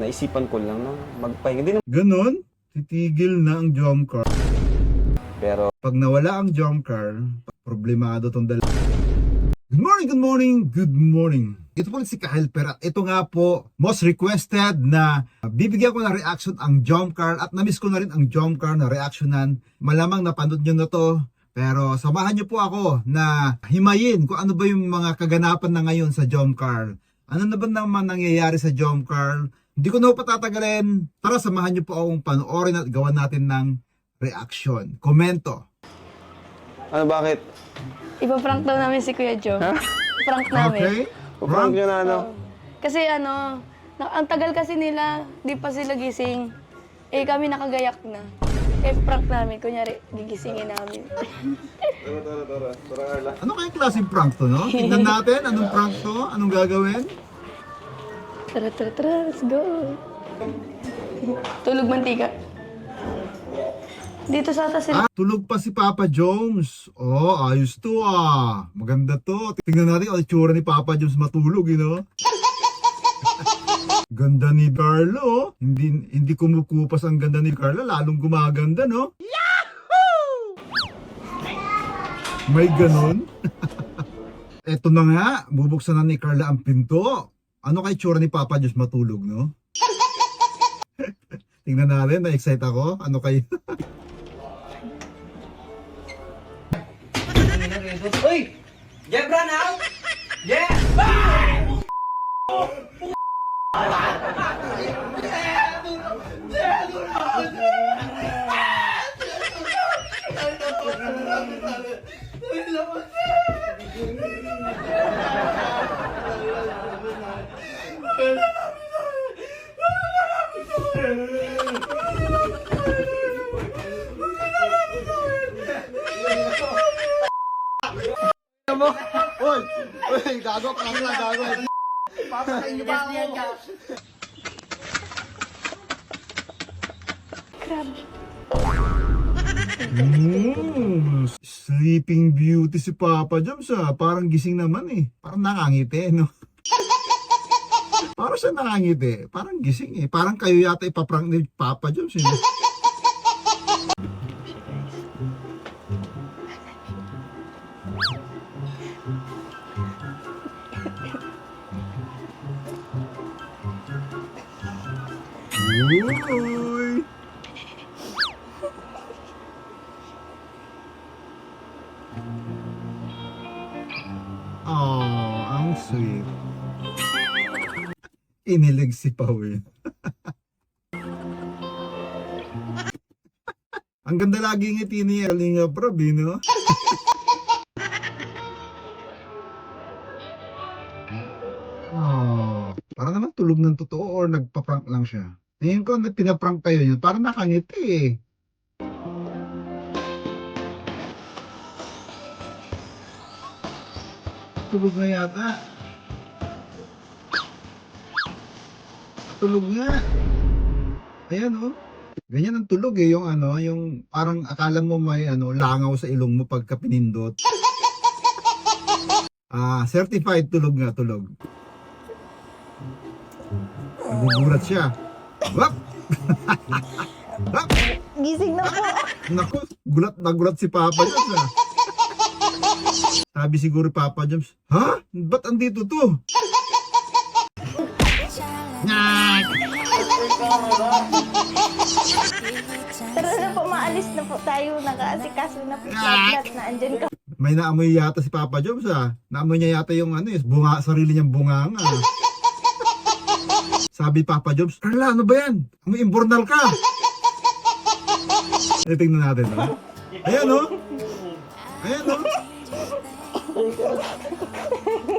naisipan ko lang na magpahinga din. Ganon, titigil na ang jump car. Pero Pag nawala ang jump car, problemado tong dalawa. Good morning, good morning, good morning. Ito po si Kyle Perat. Ito nga po, most requested na bibigyan ko ng reaction ang jump car at na-miss ko na rin ang jump car na reactionan. Malamang napanood nyo na to. Pero samahan nyo po ako na himayin kung ano ba yung mga kaganapan na ngayon sa jump car. Ano na ba naman nangyayari sa jump car? Hindi ko na po patatagalin. Tara, samahan nyo po akong panoorin at gawan natin ng reaction. Komento. ano bakit? Ipa-prank daw namin si Kuya Joe. Prank namin. Okay? Prank nyo na ano? Kasi ang tagal kasi nila, di pa sila gising. Eh kami nakagayak na. Eh prank namin, kunyari, gigisingin namin. Tara, Carla. Ano kayang klaseng prank to, no? Tignan natin, anong prank to? Anong gagawin? Tara, tara, tara, let's go. Tulog mantika. Dito sa atas sila. Tulog pa si Papa Jones. Oh, ayos to ah. Maganda to. Tingnan natin ang itsura ni Papa Jones matulog, you know? Ganda ni Carlo. Hindi kumukupas ang ganda ni Carlo. Lalong gumaganda, no? Yahoo! May ganon. Eto na nga. Bubuksan na ni Carla ang pinto. Ano kay itsura ni Papa Jones matulog, no? Tingnan natin. Na-excite ako. Ano kay... Uy! Jebra now! Yeah! Uy, gago ka lang, gago. Papakain niyo ba ako? Sleeping Beauty si Papa Jones ah. Parang gising naman eh. Parang nakangiti, no? Parang siya nakangiti. Parang gising eh. Parang kayo yata ipaprank ni Papa Jones eh. Uy! Oh, ang sweet. Inilig si Pauline. Ang ganda lagi ngiti ni Kalinga Prab, no? Oh, para naman tulog ng totoo or nagpa-prank lang siya. Tingin ko na pinaprank kayo yun, parang nakangiti eh. Tulog na yata. Tulog nga. Ayan oh. Ganyan ang tulog eh, yung yung parang akala mo may langaw sa ilong mo pagka pinindot. Certified tulog nga, tulog. Nagugulat siya. Wap! Wap! Gising na po. Naku, nagulat si Papa Jones ah. Sabi siguro Papa Jones, ha? Ba't andito to? Nyak! Tara na po, maalis na po tayo. Nakaasikaso na po. Lahat na andyan ka. May naamoy yata si Papa Jones ah. Naamoy niya yata yung bunga, sarili niyang bunganga. Sabi Papa Jones, Carla, ano ba yan? May imbornal ka. Tingnan natin, no? Ayan, no? Ayan, no?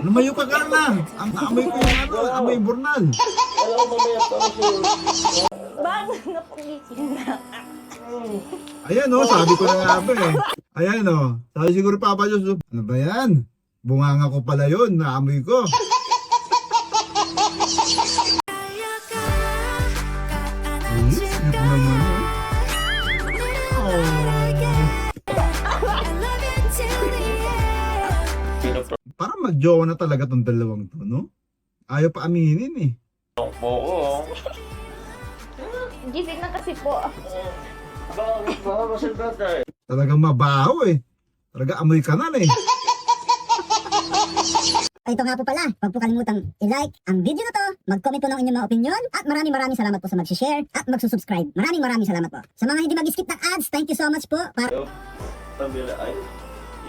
Lumayo ka, Carla. Ang naamoy ko yung amoy imbornal. Bakit na po gising na? Ayan, no? Sabi ko na nga ba eh. Ayan, no? Sabi siguro Papa Jones, ano ba yan? Bunganga ko pala yun, naamoy ko. Sweet naman. Parang mag-jowa na talaga tong dalawang to, no? Ayaw pa aminin eh. Gising na kasi po. Talagang mabaho eh. Talaga amoy kanal eh. Ito nga po pala, huwag po kalimutang i-like ang video na to, mag-comment po ng inyong mga opinion, at maraming salamat po sa mag-share at mag-subscribe. Maraming salamat po. Sa mga hindi mag-skip ng ads, thank you so much po. Pamela ay,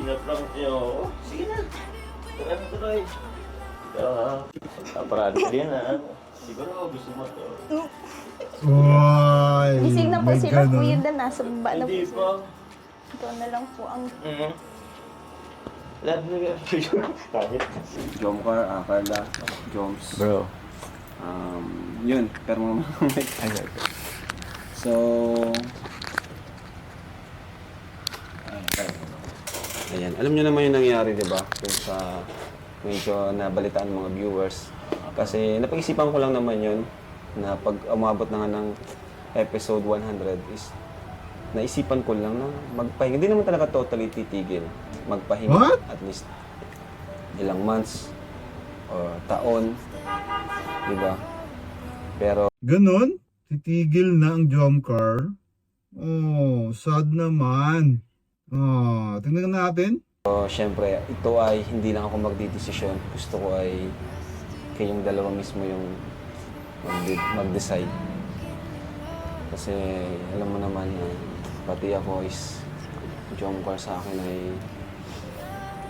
ingat lang niyo. Sige na. Tuloy. Aparado ka din ha. Siguro gusto mo to. Oy, Gising na po may sila, ganun. kuya na nasa baba na po Hindi sila. pa. Ito na lang po ang... Lahat na kahit. Jomcar, Carla, Joms. Bro. Yun, pero mga So, ayan. Alam nyo naman yung nangyari, di ba? Kung sa medyo nabalitaan ng mga viewers. Kasi napag-isipan ko lang naman yun na pag umabot na nga ng episode 100 is naisipan ko lang na magpahinga. Hindi naman talaga totally titigil. Magpahinga What? at least ilang months or taon. Di ba? Pero Ganon? Titigil na ang Jomcar? Oh, sad naman. Oh, tingnan natin. syempre, ito ay hindi lang ako magdidesisyon. Gusto ko ay kayong dalawa mismo yung mag-decide. Kasi alam mo naman na pati ako is Jomcar sa akin ay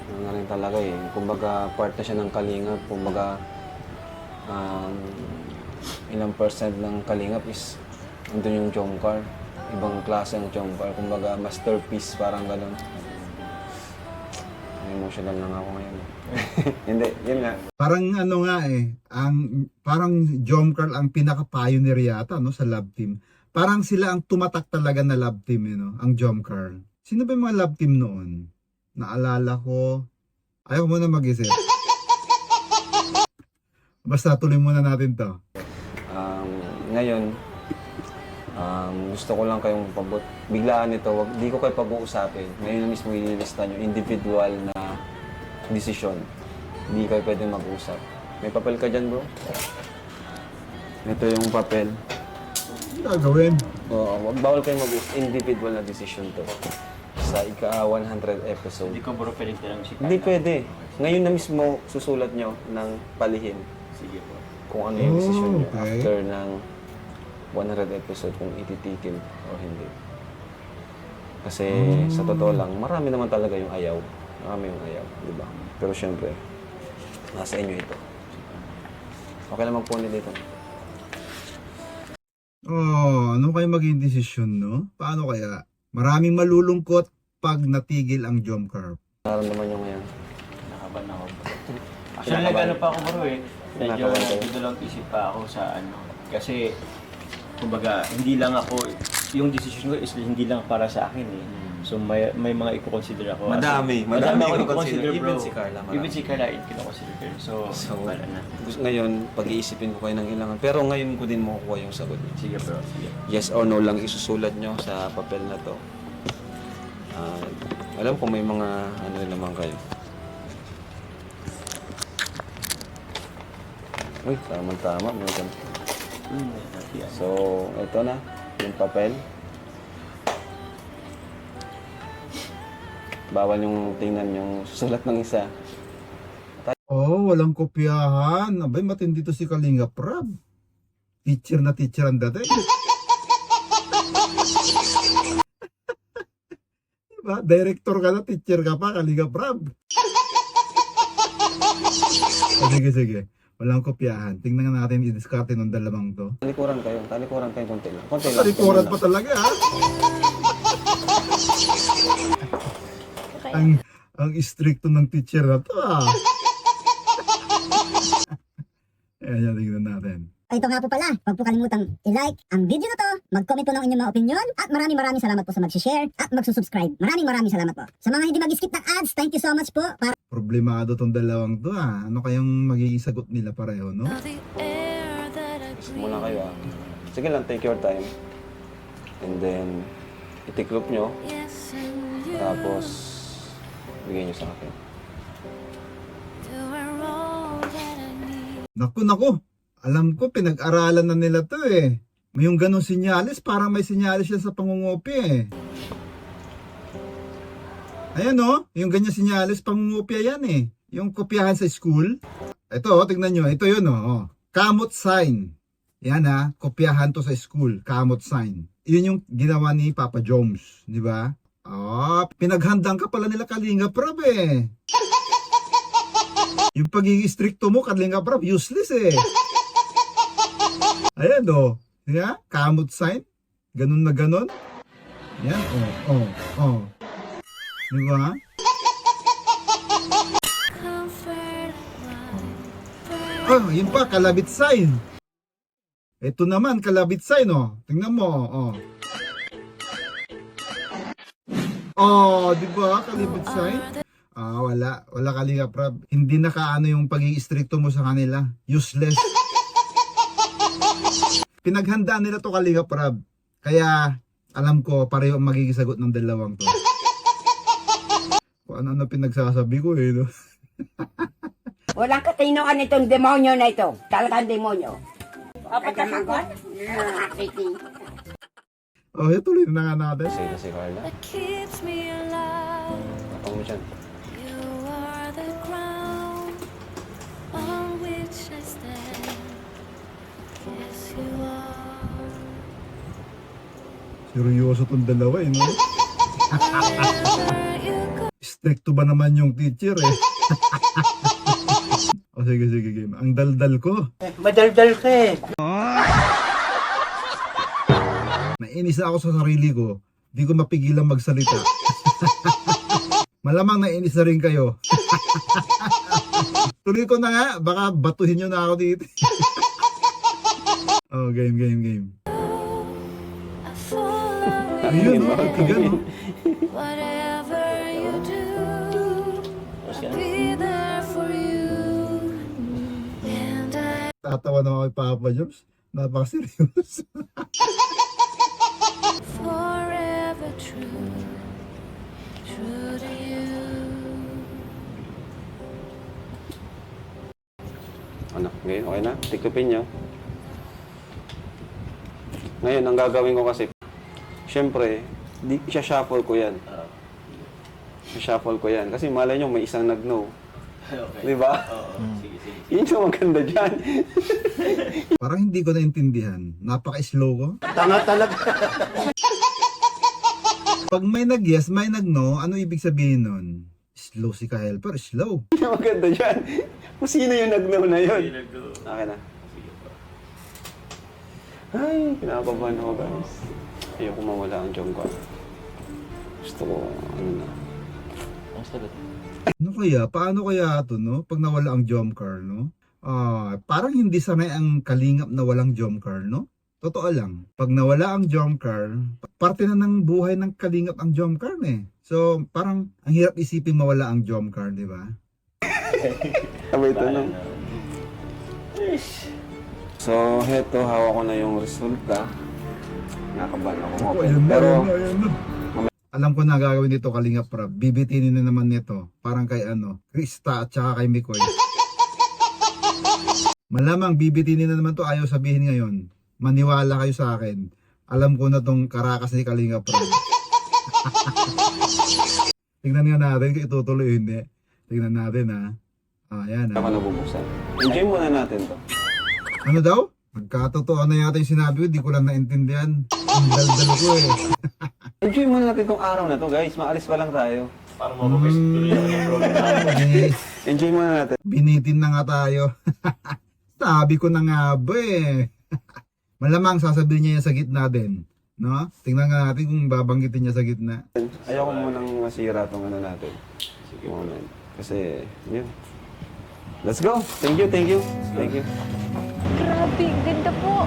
ano na rin talaga eh. Kumbaga part na siya ng Kalingap. Kumbaga ilang percent ng Kalingap is andun yung Jomcar. Ibang klase ng Jomcar. Kumbaga masterpiece, parang gano'n. Emotional lang ako ngayon. Hindi, yun nga. Parang ano nga eh, parang Jomcar ang pinaka-pioneer yata no, sa love team. Parang sila ang tumatak talaga na love team, eh, no? Ang Jomcar. Sino ba yung mga love team noon? Naalala ko. Ayaw muna mag-isip. Basta tuloy muna natin to. Ngayon, gusto ko lang kayong pabot. Biglaan ito, di ko kayo pag-uusapin. Ngayon na mismo ililista nyo, individual na desisyon. Hindi kayo pwede mag-usap. May papel ka dyan, bro? Ito yung papel. Gagawin. Oo, bawal kayo mag-usap. Individual na decision to. Sa ika-100 episode. Hindi ko bro pwedeng tinanong si Carla. Hindi pwede. Ngayon na mismo susulat nyo ng palihim Sige po. kung ano yung decision nyo okay. after ng 100 episode kung ititikil o hindi. Kasi sa totoo lang, marami naman talaga yung ayaw. Marami yung ayaw, di ba? Pero syempre, nasa inyo ito. Okay lang magpuni dito. Oh, ano kayo maging desisyon, no? Paano kaya? Maraming malulungkot pag natigil ang Jomcar. Nararamdaman nyo ngayon. Nakaban ako. Actually, nag-ano pa ako bro eh. Medyo Nakaban kayo? nagdalawang isip pa ako sa ano. Kasi, kumbaga, hindi lang ako, yung decision ko is hindi lang para sa akin eh. So may mga i-consider ako. Madami ako i-consider. i-consider Even bro. si Carla, marami. Even si Carla, i-consider. So wala na. Ngayon, pag-iisipin ko kayo ng ilangan. Pero ngayon ko din makukuha yung sagot niyo. Sige bro, sige. Yes or no lang isusulat nyo sa papel na to. Alam ko may mga ano rin naman kayo. Uy, tama-tama. So, ito na. Yung papel. Bawal yung tingnan yung susulat ng isa. Oh, walang kopyahan. Abay, matindi to si Kalinga Prab. Teacher na teacher ang dati. Diba? Director ka na, teacher ka pa, Kalinga Prab. Sige. Walang kopyahan. Tingnan nga natin i-discarte ng dalawang to. Talikuran kayo konti lang. Konti lang. Talikuran pa talaga, ha? Ang stricto ng teacher na to, ha? Ayan, tingnan natin. Ito nga po pala, huwag po kalimutang i-like ang video na to, mag-comment po ng inyong mga opinion, at maraming salamat po sa mag-share at mag-subscribe. Maraming salamat po. Sa mga hindi mag-skip ng ads, thank you so much po. Problemado tong dalawang to, ha? Ano kayang magiging sagot nila pareho, no? Muna kayo Sige lang, take your time. And then, itiklop nyo. Tapos, bigay nyo sa akin. Naku. Alam ko, pinag-aralan na nila to eh. May yung ganong sinyalis, parang may sinyalis siya sa pangungopia eh. Ayan o, yung ganyan sinyalis, pangungopia yan eh. Yung kopyahan sa school. Ito, tignan nyo, ito yun o. Kamot sign. Yan ha, kopyahan to sa school, kamot sign. Yun yung ginawa ni Papa Jones, di ba? Pinaghandang ka pala nila Kalinga Prab eh. Yung pagiging stricto mo, Kalinga Prab, useless eh. Ayan o. Yeah? Kamot sign. Ganun na ganun. Yan. Di ba? Yun pa, kalabit sign. Ito naman, kalabit sign, oh. Tingnan mo, oh. Di ba? Kalabit sign. Wala Kalinga Prab. Hindi nakaano yung pagiging stricto mo sa kanila. Useless. Pinaghandaan nila to Kalinga Prab. Kaya, alam ko, pareho ang magiging sagot ng dalawang to. Kung ano pinagsasabi ko eh, no? Walang katinoan itong demonyo na ito. Talagang demonyo. Kagamagot? Tuloy na nga natin. Kasi na si Carla. Ako mo dyan. Seryoso tong dalawa eh, no? Stricto ba naman yung teacher eh? Sige, game. Ang daldal ko. Madaldal ka eh. Nainis na ako sa sarili ko. Di ko mapigilang magsalita. Malamang nainis na rin kayo. Tuloy ko na nga. Baka batuhin nyo na ako dito. Game. Ayun, tigan, no? Tatawa na ako kay Papa Jones. Napaka-serious. Ano, ngayon, okay na? Tiklopin nyo. Ngayon, ang gagawin ko kasi, syempre, shuffle ko yan. Shuffle ko yan. Kasi malay nyo, may isang nag-no. Okay. Di ba? Sige. Yun yung maganda dyan. Parang hindi ko naintindihan. Napaka-slow ko. Tanga talaga. Pag may nag-yes, may nag-no, ano ibig sabihin nun? Slow si ka-helper, slow. Yun yung maganda dyan. Kung sino yung nag-no na yun. Okay na. Ay, kinakabahan ako guys. Ayoko mawala ang jom ko. Gusto ko, ano na. Ang sagot. Ano kaya? Paano kaya ito, no? Pag nawala ang jump car, no? Parang hindi sanay ang kalingap na walang jump car, no? Totoo lang. Pag nawala ang jump car, parte na ng buhay ng kalingap ang jump car, eh. So, parang ang hirap isipin mawala ang jump car, di ba? Sabay tanong. So, heto, hawak ko na yung resulta. Nakabahan ako. Oh, ayun na. Alam ko na gagawin dito Kalingap Prab. Bibitinin na naman nito. Parang kay Krista at saka kay Mikoy. Malamang bibitinin na naman to. Ayaw sabihin ngayon. Maniwala kayo sa akin. Alam ko na tong karakas ni Kalingap Prab. Tignan nga natin kung itutuloy hindi. Tignan natin ha. Ayan ha. Ako nabubuksan. Enjoy muna natin to. Ano daw? Nagkatotoo na yata yung sinabi ko. Di ko lang naintindihan. Ang daldal ko eh. Enjoy muna natin tong araw na to guys. Maalis pa lang tayo. Para mababis tuloy yung program. Enjoy muna natin. Binitin na nga tayo. Sabi ko na nga ba eh. Malamang sasabihin niya yan sa gitna din. No? Tingnan nga natin kung babanggitin niya sa gitna. Ayaw ko munang masira tong ano natin. Sige moment. Kasi, yun. Let's go. Thank you. Grabe, ganda po.